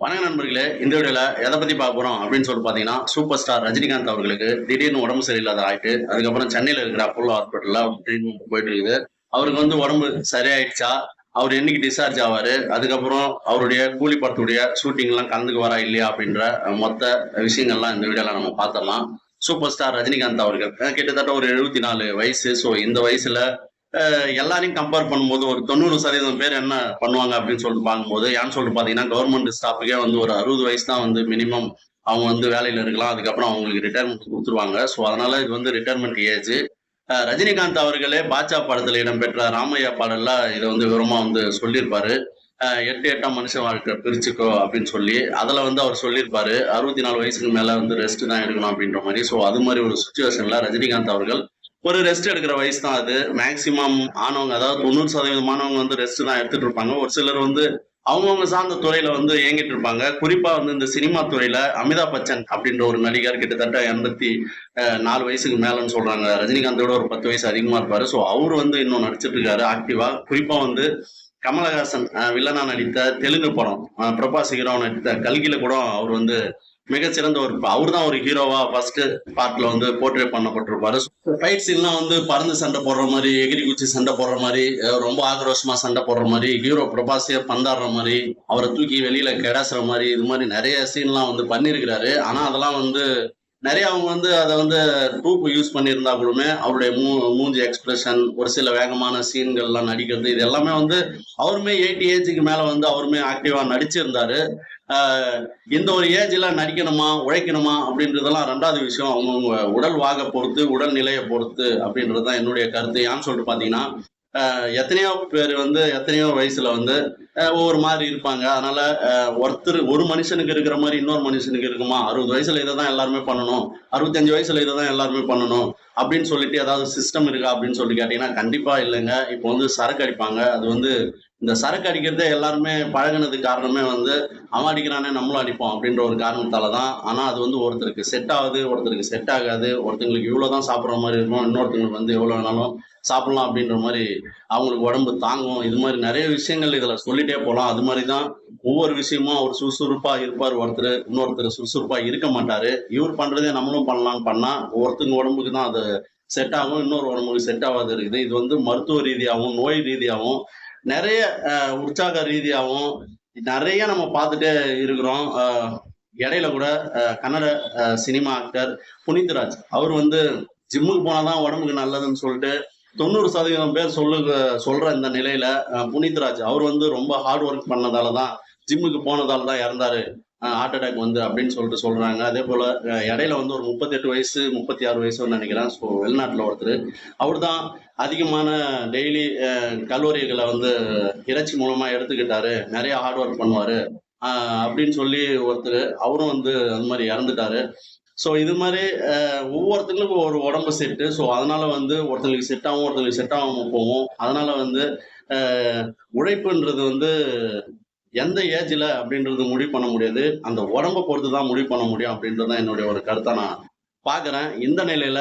வணக்க நண்பர்களே, இந்த வீடியோல எதை பத்தி பார்க்க போறோம் அப்படின்னு சொல்லி பாத்தீங்கன்னா, சூப்பர் ஸ்டார் ரஜினிகாந்த் அவர்களுக்கு திடீர்னு உடம்பு சரியில்லாத ஆயிட்டு, அதுக்கப்புறம் சென்னையில இருக்கிற அப்போலோ ஹாஸ்பிட்டல்ல ட்ரீட்மெண்ட் போயிட்டு இருக்குது. அவருக்கு உடம்பு சரியாயிடுச்சா? அவர் என்னைக்கு டிஸ்சார்ஜ் ஆவாரு? அதுக்கப்புறம் அவருடைய கூலி படத்துடைய ஷூட்டிங் எல்லாம் கலந்துக்குவாரா இல்லையா? அப்படின்ற மொத்த விஷயங்கள்லாம் இந்த வீடியோல நம்ம பாத்திரலாம். சூப்பர் ஸ்டார் ரஜினிகாந்த் அவர்கள் கிட்டத்தட்ட ஒரு 74 வயசு. ஸோ இந்த வயசுல எல்லாரையும் கம்பேர் பண்ணும்போது ஒரு 90% பேர் என்ன பண்ணுவாங்க அப்படின்னு சொல்லிட்டு பார்க்கும்போது, ஏன்னு சொல்லிட்டு பார்த்தீங்கன்னா, கவர்மெண்ட் ஸ்டாஃப்க்கே ஒரு 60 வயசு தான் மினிமம் அவங்க வேலையில இருக்கலாம். அதுக்கப்புறம் அவங்களுக்கு ரிட்டயர்மெண்ட் குடுத்துருவாங்க. ஸோ அதனால இது ரிட்டயர்மெண்ட் ஏஜ். ரஜினிகாந்த் அவர்களே பாட்ஷா படத்துல இடம்பெற்ற ராமையா பாடல்ல இத விவரமா சொல்லியிருப்பாரு. 8 8ஆ மனுஷன் வாழ்க்கை பிரிச்சுக்கோ அப்படின்னு சொல்லி, அதுல அவர் சொல்லியிருப்பாரு. 64 வயசுக்கு மேல ரெஸ்ட் தான் எடுக்கணும் அப்படின்ற மாரி. ஸோ அது மாரி ஒரு சிச்சுவேஷன்ல ரஜினிகாந்த் அவர்கள் ஒரு ரெஸ்ட் எடுக்கிற வயசு தான் அது. மேக்ஸிமம் ஆனவங்க, அதாவது 90% ஆனவங்க ரெஸ்ட் தான் எடுத்துட்டு இருப்பாங்க. ஒரு சிலர் அவங்கவங்க சார்ந்த துறையில இயங்கிட்டு இருப்பாங்க. குறிப்பா இந்த சினிமா துறையில அமிதாப் பச்சன் அப்படின்ற ஒரு நடிகர் கிட்டத்தட்ட 84 வயசுக்கு மேலன்னு சொல்றாங்க. ரஜினிகாந்தோட ஒரு 10 வயசு அதிகமா இருப்பாரு. ஸோ அவரு இன்னும் நடிச்சிட்டு இருக்காரு ஆக்டிவா. குறிப்பா கமலஹாசன் வில்லனா நடித்த தெலுங்கு படம், பிரபாஸ் ஹீரோவா நடித்த கல்கில கூட அவர் மிகச்சிறந்த அவர் தான் ஒரு ஹீரோவா ஃபர்ஸ்ட் பார்ட்ல போர்ட்ரே பண்ணப்பட்டிருப்பாரு. ஃபைட் சீன்லாம் பறந்து சண்டை போடுற மாதிரி, எகிரி குச்சி சண்டை போடுற மாதிரி, ரொம்ப ஆக்ரோஷமா சண்டை போடுற மாதிரி, ஹீரோ பிரபாஸே பந்தாடுற மாதிரி, அவரை தூக்கி வெளியில கெடாசுற மாதிரி, இது மாதிரி நிறைய சீன்லாம் பண்ணியிருக்கிறாரு. ஆனா அதெல்லாம் நிறைய அவங்க அதை ட்ரூப் யூஸ் பண்ணியிருந்தாங்களுமே அவருடைய மூஞ்சி எக்ஸ்பிரஷன், ஒரு சில வேகமான சீன்கள்லாம் நடிக்கிறது, இது எல்லாமே அவருமே 80 ஏஜுக்கு மேல அவருமே ஆக்டிவா நடிச்சிருந்தாரு. இந்த ஒரு ஏஜ்ல நடிக்கணுமா உழைக்கணுமா அப்படின்றதெல்லாம் ரெண்டாவது விஷயம். அவங்கவுங்க உடல் வாக பொறுத்து, உடல் நிலையை பொறுத்து அப்படின்றதுதான் என்னுடைய கருத்து. ஏன்னு சொல்லிட்டு பாத்தீங்கன்னா, எத்தனையோ பேர் எத்தனையோ வயசுல ஒவ்வொரு மாதிரி இருப்பாங்க. அதனால ஒருத்தர் ஒரு மனுஷனுக்கு இருக்கிற மாதிரி இன்னொரு மனுஷனுக்கு இருக்குமா? 60 வயசுல இதை தான் எல்லாருமே பண்ணணும், 65 வயசுல இதை தான் எல்லாருமே பண்ணணும் அப்படின்னு சொல்லிட்டு ஏதாவது சிஸ்டம் இருக்கா அப்படின்னு சொல்லி கேட்டீங்கன்னா கண்டிப்பா இல்லைங்க. இப்போ சரக்கு அடிப்பாங்க. அது இந்த சரக்கு அடிக்கிறதே எல்லாருமே பழகினதுக்கு காரணமே அவன் அடிக்கிறானே நம்மளும் அடிப்போம் அப்படின்ற ஒரு காரணத்தால தான். ஆனா அது ஒருத்தருக்கு செட் ஆகுது, ஒருத்தருக்கு செட் ஆகாது. ஒருத்தங்களுக்கு இவ்வளவுதான் சாப்பிட்ற மாதிரி இருக்கும், இன்னொருத்தங்களுக்கு எவ்வளவு வேணாலும் சாப்பிடலாம் அப்படின்ற மாதிரி அவங்களுக்கு உடம்பு தாங்கும். இது மாதிரி நிறைய விஷயங்கள் இதுல சொல்லிட்டே போலாம். அது மாதிரிதான் ஒவ்வொரு விஷயமும் அவர் சுறுசுறுப்பா இருப்பார் ஒருத்தர், இன்னொருத்தர் சுறுசுறுப்பா இருக்க மாட்டாரு. இவர் பண்றதே நம்மளும் பண்ணலாம்னு பண்ணா ஒருத்தங்க உடம்புக்கு தான் அது செட் ஆகும், இன்னொரு உடம்புக்கு செட் ஆகாது இருக்குது. இது மருத்துவ ரீதியாகவும் நோய் ரீதியாகவும் நிறைய உற்சாக ரீதியாகவும் நிறைய நம்ம பார்த்துட்டே இருக்கிறோம். இடையில கூட கன்னட சினிமா ஆக்டர் புனித்ராஜ் அவர் ஜிம்முக்கு போனாதான் உடம்புக்கு நல்லதுன்னு சொல்லிட்டு 90% பேர் சொல்ற இந்த நிலையில புனித்ராஜ் அவர் ரொம்ப ஹார்ட் ஒர்க் பண்ணதாலதான், ஜிம்முக்கு போனதாலதான் இறந்தாரு, ஹார்ட் அட்டாக் அப்படின்னு சொல்லிட்டு சொல்றாங்க. அதே போல இடையில ஒரு 38 வயசு 36 வயசுன்னு நினைக்கிறேன். ஸோ வெளிநாட்டுல ஒருத்தர் அவர் தான் அதிகமான டெய்லி கலோரிகளை இறைச்சி மூலமா எடுத்துக்கிட்டாரு, நிறைய ஹார்ட் ஒர்க் பண்ணுவாரு அப்படின்னு சொல்லி ஒருத்தர் அவரும் அந்த மாதிரி இறந்துட்டாரு. ஸோ இது மாதிரி ஒவ்வொருத்தங்களுக்கும் ஒரு உடம்பு செட்டு. ஸோ அதனால ஒருத்தங்களுக்கு செட் ஆகும், ஒருத்தங்களுக்கு செட் ஆகாம போகும். அதனால உழைப்புன்றது எந்த ஏஜ்ல அப்படின்றது முடிவு பண்ண முடியாது, அந்த உடம்பை பொறுத்து தான் முடிவு பண்ண முடியும் அப்படின்றதான் என்னுடைய ஒரு கருத்தை நான் பாக்குறேன். இந்த நிலையில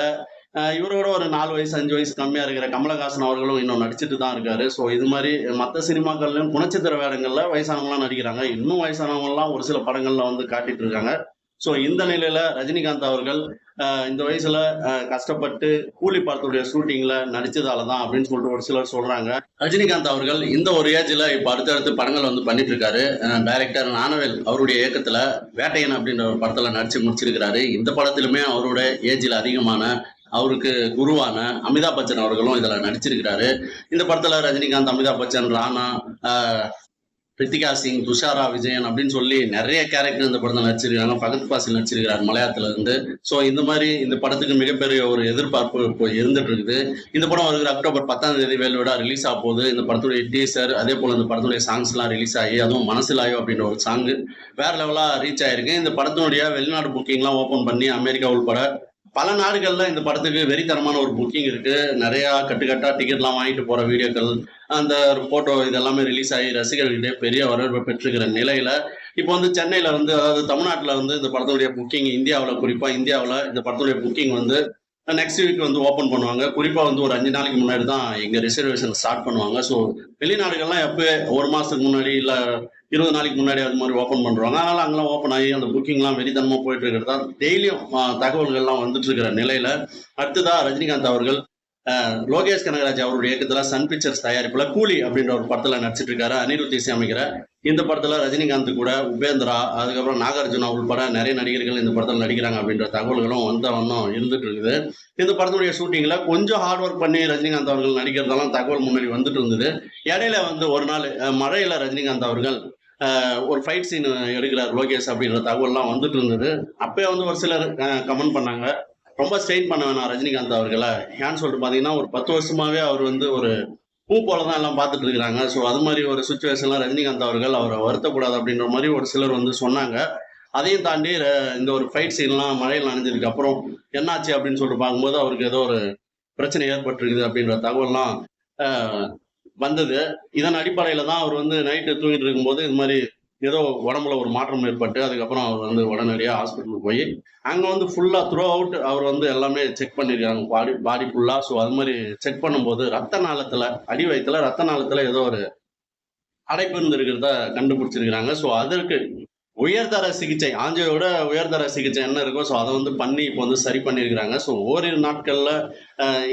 இவரோட ஒரு 4 வயசு 5 வயசு கம்மியா இருக்கிற கமலஹாசன் அவர்களும் இன்னும் நடிச்சுட்டு தான் இருக்காரு. ஸோ இது மாதிரி மற்ற சினிமாக்கள்லயும் குணச்சித்திர வேடங்கள்ல வயசானவங்களாம் நடிக்கிறாங்க. இன்னும் வயசானவங்க எல்லாம் ஒரு சில படங்கள்ல காட்டிட்டு இருக்காங்க. ஸோ இந்த நிலையில ரஜினிகாந்த் அவர்கள் இந்த வயசுல கஷ்டப்பட்டு கூலி படத்துடைய ஷூட்டிங்ல நடிச்சதாலதான் அப்படின்னு சொல்லிட்டு ஒரு சிலர் சொல்றாங்க. ரஜினிகாந்த் அவர்கள் இந்த ஒரு ஏஜ்ல இப்ப அடுத்தடுத்து படங்கள் பண்ணிட்டு இருக்காரு. டைரக்டர் ஞானவேல் அவருடைய இயக்கத்துல வேட்டையன் அப்படின்ற ஒரு படத்துல நடிச்சு முடிச்சிருக்கிறாரு. இந்த படத்திலுமே அவருடைய ஏஜ்ல அதிகமான அவருக்கு குருவான அமிதாப் பச்சன் அவர்களும் இதுல நடிச்சிருக்கிறாரு. இந்த படத்துல ரஜினிகாந்த், அமிதாப் பச்சன், ராணா, பிரித்திகா சிங், துஷாரா விஜயன் அப்படின்னு சொல்லி நிறைய கேரக்டர் இந்த படத்தில் நடிச்சிருக்காங்க. பகத் பாசில் நடிச்சிருக்கிறார் மலையாளத்துல இருந்து. ஸோ இந்த மாதிரி இந்த படத்துக்கு மிகப்பெரிய ஒரு எதிர்பார்ப்பு இப்போ இருந்துட்டு இருக்குது. இந்த படம் வருகிற அக்டோபர் 10ஆம் தேதி வேல்விடா ரிலீஸ் ஆக போகுது. இந்த படத்துடைய டீசர், அதே போல இந்த படத்துடைய சாங்ஸ் எல்லாம் ரிலீஸ் ஆகி, அதுவும் மனசிலாயோ அப்படின்ற ஒரு சாங் வேற லெவலா ரீச் ஆயிருக்கு. இந்த படத்தினுடைய வெளிநாடு புக்கிங் எல்லாம் ஓபன் பண்ணி அமெரிக்கா உள்பட பல நாடுகள்ல இந்த படத்துக்கு வெறித்தனமான ஒரு புக்கிங் இருக்கு. நிறைய கட்டுக்கட்டா டிக்கெட்லாம் வாங்கிட்டு போற வீடியோக்கள், அந்த போட்டோ இதெல்லாமே ரிலீஸ் ஆகி ரசிகர்களிடையே பெரிய வரவேற்பு பெற்றிருக்கிற நிலையில இப்போ சென்னையில அதாவது தமிழ்நாட்டுல இந்த படத்துடைய புக்கிங் இந்தியாவில், குறிப்பா இந்தியாவில் இந்த படத்துடைய புக்கிங் நெக்ஸ்ட் வீக் ஓப்பன் பண்ணுவாங்க. குறிப்பா ஒரு 5 நாளைக்கு முன்னாடி தான் இங்க ரிசர்வேஷன் ஸ்டார்ட் பண்ணுவாங்க. ஸோ வெளிநாடுகள்லாம் எப்போ ஒரு மாசத்துக்கு முன்னாடி இல்ல 20 நாளைக்கு முன்னாடி அது மாதிரி ஓப்பன் பண்றாங்க. அதனால அங்கெல்லாம் ஓப்பன் ஆகி அந்த புக்கிங்லாம் வெறித்தனமா போயிட்டு இருக்கிறதா டெய்லியும் தகவல்கள்லாம் வந்துட்டு இருக்கிற நிலையில அடுத்ததா ரஜினிகாந்த் அவர்கள் லோகேஷ் கனகராஜ் அவருடைய இயக்கத்துல சன் பிக்சர்ஸ் தயாரிப்புல கூலி அப்படின்ற ஒரு படத்துல நடிச்சிட்டு இருக்காரு. அனிருத் இசையமைக்கிற இந்த படத்துல ரஜினிகாந்த் கூட உபேந்திரா, அதுக்கப்புறம் நாகார்ஜுனா உள்பட நிறைய நடிகர்கள் இந்த படத்துல நடிக்கிறாங்க அப்படின்ற தகவல்களும் வந்த வண்ணம் இருந்துட்டு இருக்குது. இந்த படத்துடைய ஷூட்டிங்ல கொஞ்சம் ஹார்ட் ஒர்க் பண்ணி ரஜினிகாந்த் அவர்கள் நடிக்கிறதெல்லாம் தகவல் முன்னாடி வந்துட்டு இருந்தது. இடையில ஒரு நாள் மழையில ரஜினிகாந்த் அவர்கள் ஒரு ஃபைட் சீன் எடுக்கிறார் லோகேஷ் அப்படின்ற தகவல்லாம் வந்துட்டு இருந்தது. அப்பயே ஒரு சிலர் கமெண்ட் பண்ணாங்க, ரொம்ப ஸ்ட்ரெயின் பண்ண வேணாம் ரஜினிகாந்த் அவர்களை. ஏன்னு சொல்லிட்டு பாத்தீங்கன்னா ஒரு 10 வருஷமாவே அவர் ஒரு பூ போலதான் எல்லாம் பார்த்துட்டு இருக்கிறாங்க. ஸோ அது மாதிரி ஒரு சுச்சுவேஷன்ல ரஜினிகாந்த் அவர்கள் அவரை வருத்தக்கூடாது அப்படின்ற மாதிரி ஒரு சிலர் சொன்னாங்க. அதையும் தாண்டி இந்த ஒரு ஃபைட் சீன்லாம் மழையில் நனைஞ்சதுக்கு அப்புறம் என்னாச்சு அப்படின்னு சொல்லிட்டு பார்க்கும்போது அவருக்கு ஏதோ ஒரு பிரச்சனை ஏற்பட்டிருக்குது அப்படின்ற தகவல்லாம் வந்தது. இதன் அடிப்படையில தான் அவர் நைட்டு தூங்கிட்டு இருக்கும்போது இது மாதிரி ஏதோ உடம்புல ஒரு மாற்றம் ஏற்பட்டு அதுக்கப்புறம் அவர் உடனடியாக ஹாஸ்பிட்டலுக்கு போய் அங்கே ஃபுல்லா த்ரூ அவுட் அவர் எல்லாமே செக் பண்ணிருக்காங்க பாடி ஃபுல்லா. ஸோ அது மாதிரி செக் பண்ணும்போது ரத்த நாளத்துல அடி வயிற்றுல ரத்த நாளத்துல ஏதோ ஒரு அடைப்பு இருந்திருக்கிறத கண்டுபிடிச்சிருக்கிறாங்க. ஸோ அதற்கு உயர்தர சிகிச்சை, ஆஞ்சியோட உயர்தர சிகிச்சை என்ன இருக்கோ ஸோ அதை பண்ணி இப்போ சரி பண்ணியிருக்கிறாங்க. ஸோ ஓரிரு நாட்கள்ல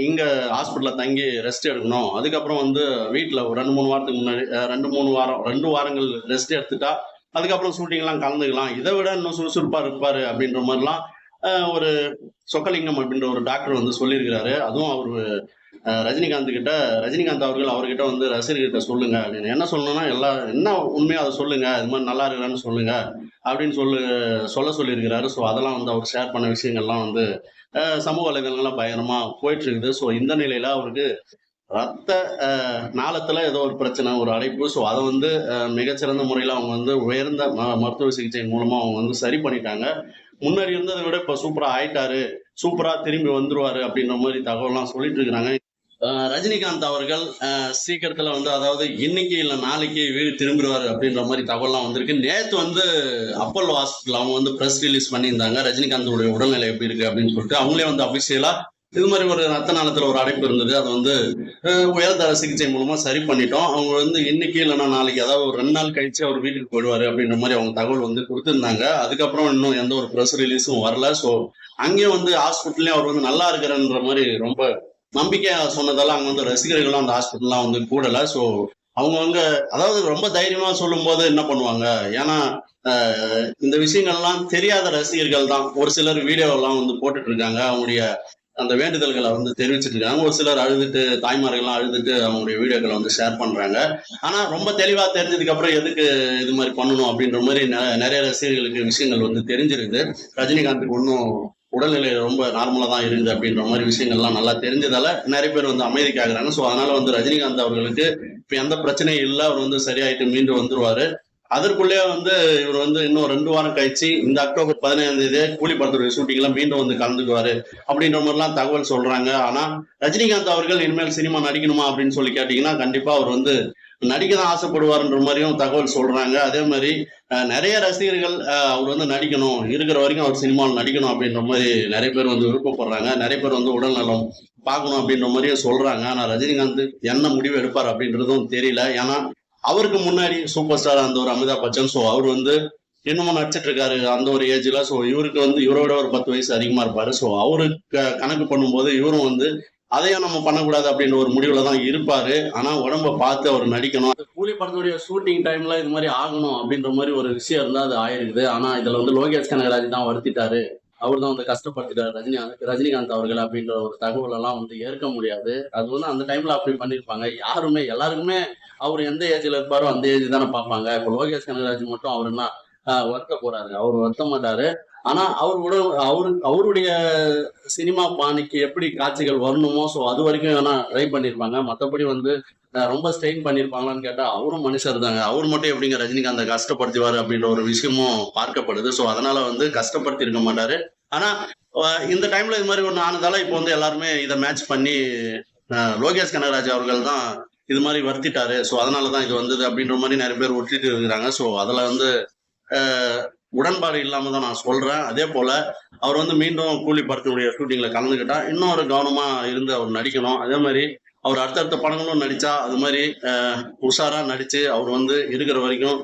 இங்க ஹாஸ்பிட்டல்ல தங்கி ரெஸ்ட் எடுக்கணும். அதுக்கப்புறம் வீட்டில் ஒரு 2-3 வாரத்துக்கு முன்னாடி 2 வாரங்கள் ரெஸ்ட் எடுத்துட்டா அதுக்கப்புறம் ஷூட்டிங்லாம் கலந்துக்கலாம். இதை விட இன்னும் சுறுசுறுப்பா இருப்பாரு அப்படின்ற மாதிரிலாம் ஒரு சொக்கலிங்கம் அப்படின்ற ஒரு டாக்டர் சொல்லியிருக்கிறாரு. அதுவும் அவரு ரஜினிகாந்த் அவர்கள் அவர்கிட்ட ரசிகர்கிட்ட சொல்லுங்க அப்படின்னு. என்ன சொல்லணும்னா என்ன உண்மையோ அதை சொல்லுங்க, இது மாதிரி நல்லா இருக்கிறான்னு சொல்லுங்க அப்படின்னு சொல்ல சொல்லியிருக்கிறாரு. ஸோ அதெல்லாம் அவர் ஷேர் பண்ண விஷயங்கள்லாம் சமூக வலைதளங்கள்லாம் பயங்கரமா போயிட்டு இருக்குது. ஸோ இந்த நிலையில அவருக்கு ரத்த நாளத்துல ஏதோ ஒரு பிரச்சனை, ஒரு அடைப்பு. ஸோ அதை மிகச்சிறந்த முறையில் அவங்க உயர்ந்த மருத்துவ சிகிச்சை மூலமா அவங்க சரி பண்ணிட்டாங்க. முன்னாடி இருந்ததை விட இப்ப சூப்பரா ஆயிட்டாரு, சூப்பரா திரும்பி வந்துருவாரு அப்படின்ற மாதிரி தகவல்லாம் சொல்லிட்டு இருக்கிறாங்க. ரஜினிகாந்த் அவர்கள் சீக்கிரத்துல அதாவது இன்னைக்கு இல்ல நாளைக்கு வீடு திரும்பிடுவாரு அப்படின்ற மாதிரி தகவல்லாம் வந்திருக்கு. நேத்து அப்போலோ ஹாஸ்பிட்டல் அவங்க பிரஸ் ரிலீஸ் பண்ணியிருந்தாங்க ரஜினிகாந்தோடைய உடல்நிலை எப்படி இருக்கு அப்படின்னு சொல்லிட்டு. அவங்களே அபிஷியலா இது மாதிரி ஒரு ரத்த நாளத்துல ஒரு அடைப்பு இருந்தது, அது உயர்தர சிகிச்சை மூலமா சரி பண்ணிட்டோம். அவங்க இன்னைக்கு இல்லைன்னா நாளைக்கு அதாவது ஒரு 2 நாள் கழிச்சு அவர் வீட்டுக்கு போயிடுவாரு அப்படின்ற மாதிரி அவங்க தகவல் கொடுத்திருந்தாங்க. அதுக்கப்புறம் இன்னும் எந்த ஒரு பிரஸ் ரிலீஸும் வரல. ஸோ அங்கேயும் ஹாஸ்பிட்டல்லயும் அவர் நல்லா இருக்கிறன்ற மாதிரி ரொம்ப நம்பிக்கையா சொன்னதால அங்க ரசிகர்களும் அந்த ஹாஸ்பிட்டல்லாம் கூடல. ஸோ அவங்க அதாவது ரொம்ப தைரியமா சொல்லும் போது என்ன பண்ணுவாங்க, ஏன்னா இந்த விஷயங்கள்லாம் தெரியாத ரசிகர்கள் தான் ஒரு சிலர் வீடியோ எல்லாம் போட்டுட்டு இருக்காங்க, அவங்களுடைய அந்த வேண்டுதல்களை தெரிவிச்சிட்டு இருக்காங்க. ஒரு சிலர் அழுதுட்டு, தாய்மார்கள்லாம் அழுதுட்டு அவங்களுடைய வீடியோக்களை ஷேர் பண்றாங்க. ஆனா ரொம்ப தெளிவா தெரிஞ்சதுக்கு அப்புறம் எதுக்கு இது மாதிரி பண்ணணும் அப்படின்ற மாதிரி நிறைய ரசிகர்களுக்கு விஷயங்கள் தெரிஞ்சிருக்குது. ரஜினிகாந்துக்கு ஒன்றும் உடல்நிலை ரொம்ப நார்மலா தான் இருக்குது அப்படின்ற மாதிரி விஷயங்கள்லாம் நல்லா தெரிஞ்சதால நிறைய பேர் அமைதிக்காகிறாங்க. ஸோ அதனால ரஜினிகாந்த் அவர்களுக்கு இப்ப எந்த பிரச்சனையும் இல்லை, அவர் சரியாயிட்டு மீண்டும் வந்துருவாரு. அதற்குள்ளே இவர் இன்னும் 2 வாரம் கழிச்சு இந்த அக்டோபர் 15ஆம் தேதி கூலி படத்துடைய ஷூட்டிங்ல மீண்டும் கலந்துக்குவாரு அப்படின்ற மாதிரிலாம் தகவல் சொல்றாங்க. ஆனா ரஜினிகாந்த் அவர்கள் இனிமேல் சினிமா நடிக்கணுமா அப்படின்னு சொல்லி கேட்டீங்கன்னா கண்டிப்பா அவர் நடிக்க தான் ஆசைப்படுவார்ன்ற மாதிரியும் தகவல் சொல்றாங்க. அதே மாதிரி நிறைய ரசிகர்கள் அவர் நடிக்கணும், இருக்கிற வரைக்கும் அவர் சினிமாவில் நடிக்கணும் அப்படின்ற மாதிரி நிறைய பேர் விருப்பப்படுறாங்க. நிறைய பேர் உடல் நலம் பார்க்கணும் அப்படின்ற மாதிரியும் சொல்றாங்க. ஆனா ரஜினிகாந்த் என்ன முடிவு எடுப்பார் அப்படின்றதும் தெரியல. ஏன்னா அவருக்கு முன்னாடி சூப்பர் ஸ்டார் அந்த ஒரு அமிதாப் பச்சன், ஸோ அவர் இன்னமும் நடிச்சிட்டு இருக்காரு அந்த ஒரு ஏஜ்ல. ஸோ இவருக்கு இவரோட ஒரு 10 வயசு அதிகமா இருப்பாரு. ஸோ அவரு கணக்கு பண்ணும்போது இவரும் அதையும் நம்ம பண்ணக்கூடாது அப்படின்ற ஒரு முடிவுல தான் இருப்பாரு. ஆனா உடம்ப பார்த்து அவர் நடிக்கணும். கூலி படத்துடைய ஷூட்டிங் டைம்ல இது மாதிரி ஆகணும் அப்படின்ற மாதிரி ஒரு விஷயம் இருந்தா அது ஆயிருக்குது. ஆனா இதுல லோகேஷ் கனகராஜ் தான் வருத்திட்டாரு, அவர் தான் கஷ்டப்படுத்திட்டாரு ரஜினிகாந்த் அவர்கள் அப்படின்ற ஒரு தகவல் எல்லாம் ஏற்க முடியாது. அது அந்த டைம்ல அப்படி பண்ணிருப்பாங்க. எல்லாருக்குமே அவர் எந்த ஏஜ்ல இருப்பாரோ அந்த ஏஜ் தானே பார்ப்பாங்க. இப்ப லோகேஷ் கனகராஜ் மட்டும் அவர் என்ன வருத்த போறாரு, அவர் வருத்த மாட்டாரு. ஆனா அவருடைய சினிமா பாணிக்கு எப்படி காட்சிகள் வரணுமோ ஸோ அது வரைக்கும் வேணா ட்ரை பண்ணிருப்பாங்க. மற்றபடி ரொம்ப ஸ்ட்ரெயின் பண்ணிருப்பாங்களான்னு கேட்டா அவரும் மனுஷர் தாங்க. அவர் மட்டும் எப்படிங்க ரஜினிகாந்தை கஷ்டப்படுத்துவாரு அப்படின்ற ஒரு விஷயமும் பார்க்கப்படுது. ஸோ அதனால கஷ்டப்படுத்தி இருக்க மாட்டாரு. ஆனா இந்த டைம்ல இது மாதிரி ஒண்ணு ஆனதால இப்போ எல்லாருமே இதை மேட்ச் பண்ணி லோகேஷ் கனகராஜ் அவர்கள் தான் இது மாதிரி வருத்திட்டாரு, ஸோ அதனாலதான் இது வந்தது அப்படின்ற மாதிரி நிறைய பேர் ஒட்டிட்டு இருக்கிறாங்க. ஸோ அதுல உடன்பாடு இல்லாம தான் நான் சொல்றேன். அதே போல அவர் மீண்டும் கூலி படத்தினுடைய ஷூட்டிங்ல கலந்துக்கிட்டா இன்னும் ஒரு கவனமா இருந்து அவர் நடிக்கணும். அதே மாதிரி அவர் அடுத்தடுத்த படங்களும் நடிச்சா அது மாதிரி உஷாரா நடிச்சு அவர் வந்து இருக்கிற வரைக்கும்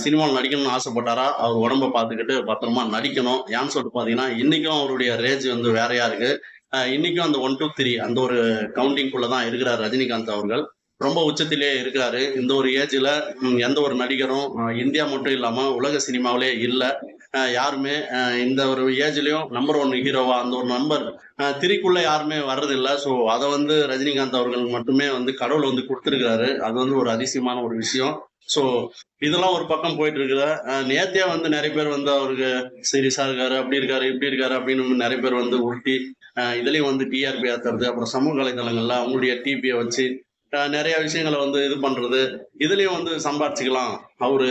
சினிமாவில் நடிக்கணும்னு ஆசைப்பட்டாரா, அவர் உடம்ப பார்த்துக்கிட்டு பத்திரமா நடிக்கணும். ஏன்னு சொல்லிட்டு பார்த்தீங்கன்னா, இன்னைக்கும் அவருடைய ரேஞ்ச் வந்து வேறையா இருக்கு. இன்னைக்கும் அந்த 1, 2, 3 அந்த ஒரு கவுண்டிங்குள்ள தான் இருக்கிறார் ரஜினிகாந்த் அவர்கள். ரொம்ப உச்சத்திலேயே இருக்காரு. இந்த ஒரு ஏஜ்ல எந்த ஒரு நடிகரும் இந்தியா மட்டும் இல்லாம உலக சினிமாவிலே இல்ல. யாருமே இந்த ஒரு ஏஜ்லயும் நம்பர் 1 ஹீரோவா அந்த ஒரு நம்பர் திரிக்குள்ள யாருமே வர்றதில்ல. ஸோ அத வந்து ரஜினிகாந்த் அவர்கள் மட்டுமே வந்து கடவுள் வந்து குடுத்திருக்கிறாரு. அது வந்து ஒரு அதிசயமான ஒரு விஷயம். ஸோ இதெல்லாம் ஒரு பக்கம் போயிட்டு இருக்குது. நேத்தே வந்து நெறைய பேர் வந்து அவருக்கு சீரியஸா இருக்காரு, அப்படி இருக்காரு, இப்படி இருக்காரு அப்படின்னு நெறைய பேர் வந்து உருட்டி இதுலயும் வந்து டிஆர்பி ஏத்துறது, அப்புறம் சமூக வலைதளங்கள்ல அவங்களுடைய டிபிய வச்சு நெறைய விஷயங்கள வந்து இது பண்றது. இதுலயும் வந்து சம்பாரிச்சுக்கலாம். அவரு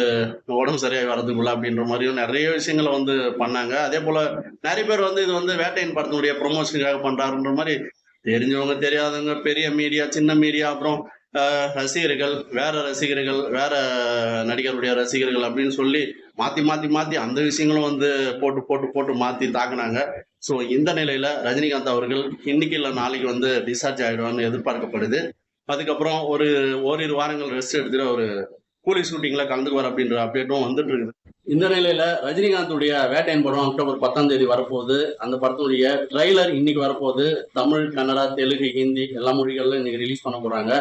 உடம்பு சரியாகி வர்றதுக்குள்ள அப்படின்ற மாதிரியும் நெறைய விஷயங்கள வந்து பண்ணாங்க. அதேபோல நெறைய பேர் வந்து இது வந்து வேட்டையன் படத்தினுடைய ப்ரமோஷனுக்காக பண்றாருன்ற மாரி தெரிஞ்சவங்க, தெரியாதவங்க, பெரிய மீடியா, சின்ன மீடியா, அப்புறம் ரசிகர்கள், வேற ரசிகர்கள், வேற நடிகருடைய ரசிகர்கள் அப்படின்னு சொல்லி மாத்தி, மாத்தி, மாத்தி அந்த விஷயங்களும் வந்து போட்டு, போட்டு, போட்டு மாத்தி தாக்குனாங்க. ஸோ இந்த நிலையில ரஜினிகாந்த் அவர்கள் இன்னைக்கு இல்ல நாளைக்கு வந்து டிஸ்சார்ஜ் ஆயிடுவார்ன்னு எதிர்பார்க்கப்படுது. அதுக்கப்புறம் ஒரு ஓரிரு வாரங்கள் ரெஸ்ட் எடுத்துட்டு ஒரு கூலி ஷூட்டிங்ல கலந்துக்குவார் அப்படின்ற அப்டேட்டும் வந்துட்டு இருக்குது. இந்த நிலையில ரஜினிகாந்துடைய வேட்டையன் படம் அக்டோபர் 10ஆம் தேதி வரப்போகுது. அந்த படத்துடைய ட்ரைலர் இன்னைக்கு வரப்போகுது. தமிழ், கன்னடா, தெலுங்கு, ஹிந்தி எல்லா மொழிகள்ல இன்னைக்கு ரிலீஸ் பண்ண போறாங்க.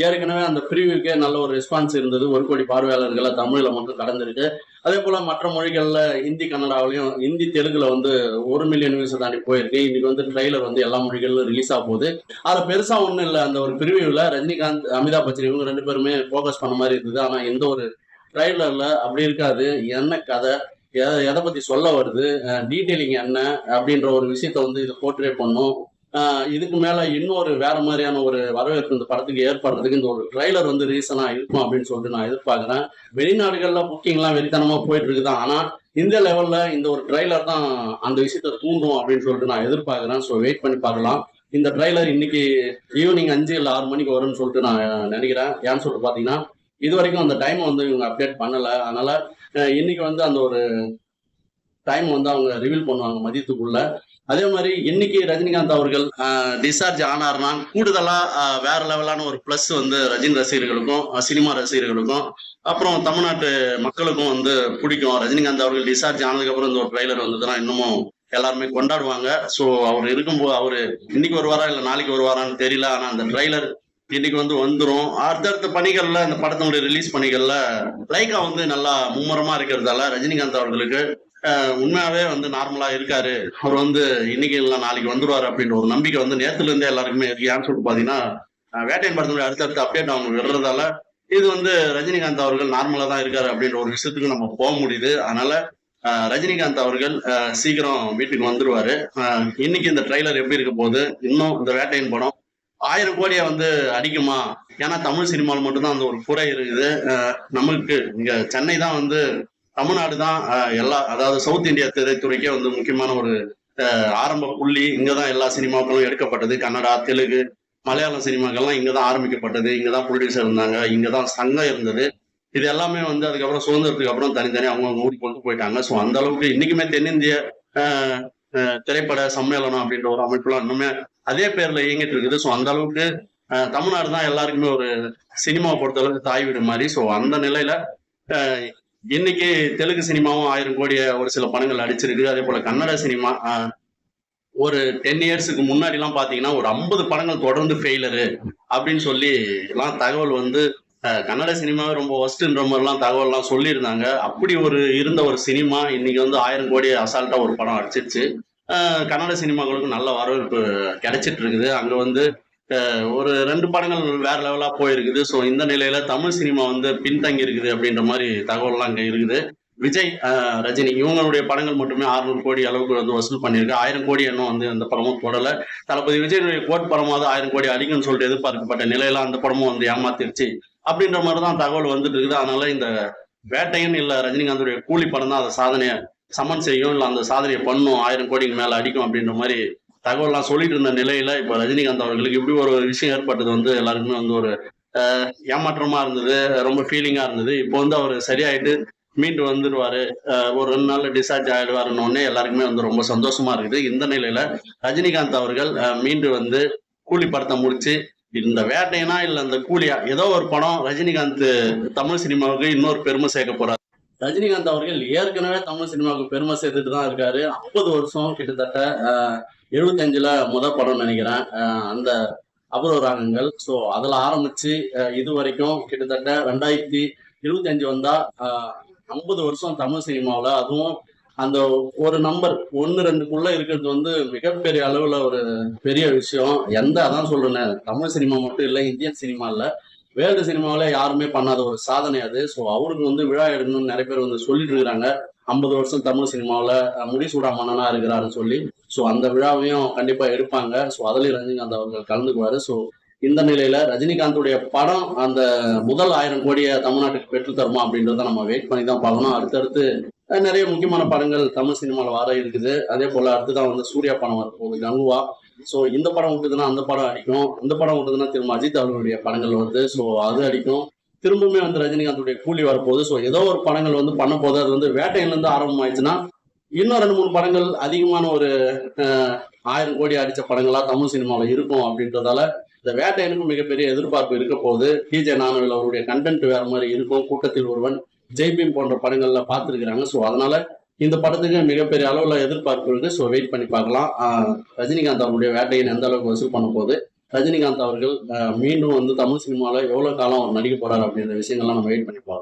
ஏற்கனவே அந்த ப்ரிவியூக்கே நல்ல ஒரு ரெஸ்பான்ஸ் இருந்தது. 1 கோடி பார்வையாளர்களை தமிழ்ல மட்டும் கடந்திருக்கு. அதே போல மற்ற மொழிகள்ல ஹிந்தி, கன்னடாவிலையும் ஹிந்தி, தெலுங்குல வந்து 1 மில்லியன் வியூஸ் தாண்டி போயிருக்கு. இன்னைக்கு வந்து ட்ரைலர் வந்து எல்லா மொழிகளிலும் ரிலீஸ் ஆக போகுது. அதுல பெருசா ஒண்ணும் இல்லை. அந்த ஒரு ப்ரிவியூல ரஜினிகாந்த், அமிதாப் பச்சன் இவங்க 2 பேருமே ஃபோக்கஸ் பண்ண மாதிரி இருந்தது. ஆனா எந்த ஒரு ட்ரைலர்ல அப்படி இருக்காது. என்ன கதை, எதை பத்தி சொல்ல வருது, டீட்டெயிலிங் என்ன அப்படின்ற ஒரு விஷயத்த வந்து இதை போர்ட்ரே பண்ணும். இதுக்கு மேல இன்னொரு வேற மாதிரியான ஒரு வரவேற்பு இந்த படத்துக்கு ஏற்படுறதுக்கு இந்த ஒரு ட்ரைலர் வந்து ரீசனா இருக்கும் அப்படின்னு சொல்லிட்டு நான் எதிர்பார்க்கிறேன். வெளிநாடுகள்ல புக்கிங் எல்லாம் வெறித்தனமா போயிட்டு இருக்குதான். ஆனா இந்த லெவல்ல இந்த ஒரு ட்ரைலர் தான் அந்த விஷயத்த தூண்டும் அப்படின்னு சொல்லிட்டு நான் எதிர்பார்க்கிறேன். ஸோ வெயிட் பண்ணி பார்க்கலாம். இந்த ட்ரைலர் இன்னைக்கு ஈவினிங் 5 இல்ல 6 மணிக்கு வரும்னு சொல்லிட்டு நான் நினைக்கிறேன். ஏன்னு சொல்லிட்டு பாத்தீங்கன்னா இது வரைக்கும் அந்த டைம் வந்து இவங்க அப்டேட் பண்ணல. அதனால இன்னைக்கு வந்து அந்த ஒரு டைம் வந்து அவங்க ரிவீல் பண்ணுவாங்க மதியத்துக்குள்ள. அதே மாதிரி இன்னைக்கு ரஜினிகாந்த் அவர்கள் டிஸ்சார்ஜ் ஆனார்னா கூடுதலா வேற லெவலான ஒரு பிளஸ் வந்து ரஜினி ரசிகர்களுக்கும் சினிமா ரசிகர்களுக்கும் அப்புறம் தமிழ்நாட்டு மக்களுக்கும் வந்து பிடிக்கும். ரஜினிகாந்த் அவர்கள் டிஸ்சார்ஜ் ஆனதுக்கு அப்புறம் இந்த ஒரு ட்ரைலர் வந்ததுன்னா இன்னமும் எல்லாருமே கொண்டாடுவாங்க. ஸோ அவர் இருக்கும்போது அவரு இன்னைக்கு வருவாரா இல்ல நாளைக்கு வருவாரான்னு தெரியல. ஆனா அந்த ட்ரைலர் இன்னைக்கு வந்து வந்துரும். அடுத்தடுத்த பணிகள்ல இந்த படத்தினுடைய ரிலீஸ் பணிகள்ல லைக்கா வந்து நல்லா மும்முரமா இருக்கிறதால ரஜினிகாந்த் அவர்களுக்கு உண்மையாவே வந்து நார்மலா இருக்காரு. அவர் வந்து இன்னைக்கு இல்ல நாளைக்கு வந்துருவாரு அப்படின்ற ஒரு நம்பிக்கை வந்து நேத்துல இருந்தே எல்லாருக்குமே இருக்கு. ஏன்னு சொல்லிட்டு பாத்தீங்கன்னா வேட்டையன் படத்தினுடைய அடுத்தடுத்த அப்டேட் அவங்க விடுறதால இது வந்து ரஜினிகாந்த் அவர்கள் நார்மலா தான் இருக்காரு அப்படின்ற ஒரு விஷயத்துக்கு நம்ம போக முடியுது. அதனால ரஜினிகாந்த் அவர்கள் சீக்கிரம் வீட்டுக்கு வந்துருவாரு. இன்னைக்கு இந்த ட்ரைலர் எப்படி இருக்க போகுது, இன்னும் இந்த வேட்டையன் படம் 1000 கோடியை வந்து அடிக்குமா? ஏன்னா தமிழ் சினிமாவில் மட்டும்தான் அந்த ஒரு குறை இருக்குது. நமக்கு இங்க சென்னை தான் வந்து தமிழ்நாடு தான் எல்லா அதாவது சவுத் இந்தியா திரைத்துறைக்கே வந்து முக்கியமான ஒரு ஆரம்ப புள்ளி. இங்கதான் எல்லா சினிமாக்களும் எடுக்கப்பட்டது. கன்னடா, தெலுங்கு, மலையாளம் சினிமாக்கள்லாம் இங்கதான் ஆரம்பிக்கப்பட்டது. இங்கதான் ப்ரொடியூசர் இருந்தாங்க, இங்கதான் சங்கம் இருந்தது. இது எல்லாமே வந்து அதுக்கப்புறம் சுதந்திரத்துக்கு அப்புறம் தனித்தனி அவங்க ஊடி கொண்டு போயிட்டாங்க. ஸோ அந்த அளவுக்கு இன்னைக்குமே தென்னிந்திய திரைப்பட சம்மேளனம் அப்படின்ற ஒரு அமைப்புலாம் இன்னுமே அதே பேர்ல இயங்கிட்டு இருக்குது. ஸோ அந்த அளவுக்கு தமிழ்நாடு தான் எல்லாருக்குமே ஒரு சினிமாவை பொறுத்த அளவுக்கு தாய் வீடு மாதிரி. ஸோ அந்த நிலையில இன்னைக்கு தெலுங்கு சினிமாவும் 1000 கோடிய ஒரு சில படங்கள் அடிச்சிருக்கு. அதே போல கன்னட சினிமா ஒரு 10 இயர்ஸுக்கு முன்னாடி எல்லாம் பாத்தீங்கன்னா ஒரு 50 படங்கள் தொடர்ந்து ஃபெயிலரு அப்படின்னு சொல்லி எல்லாம் தகவல் வந்து கன்னட சினிமாவே ரொம்ப ஒஸ்ட்ன்ற மாதிரிலாம் தகவல்லாம் சொல்லியிருந்தாங்க. அப்படி ஒரு இருந்த ஒரு சினிமா இன்னைக்கு வந்து 1000 கோடி அசால்ட்டா ஒரு படம் அடிச்சிருச்சு. கன்னட சினிமாக்களுக்கு நல்ல வரவேற்பு கிடைச்சிட்டு இருக்குது. அங்க வந்து ஒரு 2 படங்கள் வேற லெவலா போயிருக்குது. ஸோ இந்த நிலையில தமிழ் சினிமா வந்து பின்தங்கி இருக்குது அப்படின்ற மாதிரி தகவல்லாம் அங்க இருக்குது. விஜய், ரஜினி இவங்களுடைய படங்கள் மட்டுமே 600 கோடி அளவுக்கு வந்து வசூல் பண்ணியிருக்கு. 1000 கோடி இன்னும் வந்து அந்த படமும் தொடல. தளபதி விஜயனுடைய கோட் படமாவது 1000 கோடி அடிக்கும்னு சொல்லிட்டு எதிர்பார்க்கப்பட்ட நிலையில அந்த படமும் வந்து ஏமாத்திருச்சு அப்படின்ற மாதிரிதான் தகவல் வந்துட்டு இருக்குது. அதனால இந்த வேட்டையன் இல்ல ரஜினிகாந்துடைய கூலி படம் தான் அந்த சாதனையை சமன் செய்யும், இல்ல அந்த சாதனையை பண்ணும், 1000 கோடிக்கு மேல அடிக்கும் அப்படின்ற மாதிரி தகவல்லாம் சொல்லிட்டு இருந்த நிலையில இப்ப ரஜினிகாந்த் அவர்களுக்கு இப்படி ஒரு விஷயம் ஏற்பட்டது வந்து எல்லாருக்குமே வந்து ஒரு ஏமாற்றமா இருந்தது, ரொம்ப ஃபீலிங்கா இருந்தது. இப்போ வந்து அவர் சரியாயிட்டு மீண்டு வந்துடுவாரு, ஒரு 2 நாள்ல டிஸ்சார்ஜ் ஆயிடுவாருன்னு எல்லாருக்குமே வந்து ரொம்ப சந்தோஷமா இருக்குது. இந்த நிலையில ரஜினிகாந்த் அவர்கள் மீண்டு வந்து கூலி படத்தை முடிச்சு இந்த வேட்டைனா இல்ல இந்த கூலியா ஏதோ ஒரு படம் ரஜினிகாந்த் தமிழ் சினிமாவுக்கு இன்னொரு பெருமை சேர்க்க போறாரு. ரஜினிகாந்த் அவர்கள் ஏற்கனவே தமிழ் சினிமாவுக்கு பெருமை சேர்த்துட்டு தான் இருக்காரு. 50 வருஷம் கிட்டத்தட்ட 75ல படம் நினைக்கிறேன். அந்த அபூர்வ ராகங்கள். ஸோ அதுல ஆரம்பிச்சு இது வரைக்கும் கிட்டத்தட்ட 2025 வந்தா 50 வருஷம் தமிழ் சினிமாவில், அதுவும் அந்த ஒரு நம்பர் 1-2க்குள்ள இருக்கிறது வந்து மிகப்பெரிய அளவுல ஒரு பெரிய விஷயம். அதான் சொல்றேன், தமிழ் சினிமா மட்டும் இல்லை, இந்தியன் சினிமா இல்ல, வேர்ல்டு சினிமாவில யாருமே பண்ணாத ஒரு சாதனை அது. ஸோ அவருக்கு வந்து விழா எடுக்கணும்னு நிறைய பேர் வந்து சொல்லிட்டு இருக்கிறாங்க. 50 வருஷம் தமிழ் சினிமாவில் முடிசூடா மன்னனா இருக்கிறாருன்னு சொல்லி. ஸோ அந்த விழாவையும் கண்டிப்பா எடுப்பாங்க. ஸோ அதுலயும் ரஜினிகாந்த் அவர்கள் கலந்துக்குவாரு. ஸோ இந்த நிலையில ரஜினிகாந்துடைய படம் அந்த முதல் 1000 கோடியை தமிழ்நாட்டுக்கு பெற்று தருமா அப்படின்றத நம்ம வெயிட் பண்ணி தான் பார்க்கணும். அடுத்தடுத்து நிறைய முக்கியமான படங்கள் தமிழ் சினிமாவில் வர இருக்குது. அதே போல அடுத்துதான் வந்து சூர்யா படம் வரப்போகுது, கங்குவா. ஸோ இந்த படம் விட்டுதுன்னா அந்த படம் அடிக்கும், இந்த படம் விட்டுதுன்னா திரும்ப அஜித் அவர்களுடைய படங்கள் வருது. ஸோ அது அடிக்கும். திரும்பவுமே வந்து ரஜினிகாந்துடைய கூலி வரப்போகுது. ஸோ ஏதோ ஒரு படங்கள் வந்து பண்ண போது, அது வந்து வேட்டையிலிருந்து ஆரம்பம் ஆயிடுச்சுன்னா இன்னும் 2-3 படங்கள் அதிகமான ஒரு 1000 கோடி அடிச்ச படங்களா தமிழ் சினிமாவில் இருக்கும். அப்படின்றதால இந்த வேட்டையனுக்கும் மிகப்பெரிய எதிர்பார்ப்பு இருக்க போகுது. டிஜே ஞானவேல் அவருடைய கண்டென்ட் வேற மாதிரி இருக்கும். கூட்டத்தில் ஒருவன், ஜெய்பீம் போன்ற படங்கள்ல பார்த்துருக்கிறாங்க. ஸோ அதனால இந்த படத்துக்கு மிகப்பெரிய அளவுல எதிர்பார்ப்பு இருக்கு. ஸோ வெயிட் பண்ணி பார்க்கலாம். ரஜினிகாந்த் அவருடைய வேட்டையின் எந்த அளவுக்கு வசூல் பண்ண போகுது, ரஜினிகாந்த் அவர்கள் மீண்டும் வந்து தமிழ் சினிமாவில் எவ்வளவு காலம் அவர் நடிக்க போறாரு அப்படின்ற விஷயங்கள்லாம் நம்ம வெயிட் பண்ணி பார்க்கலாம்.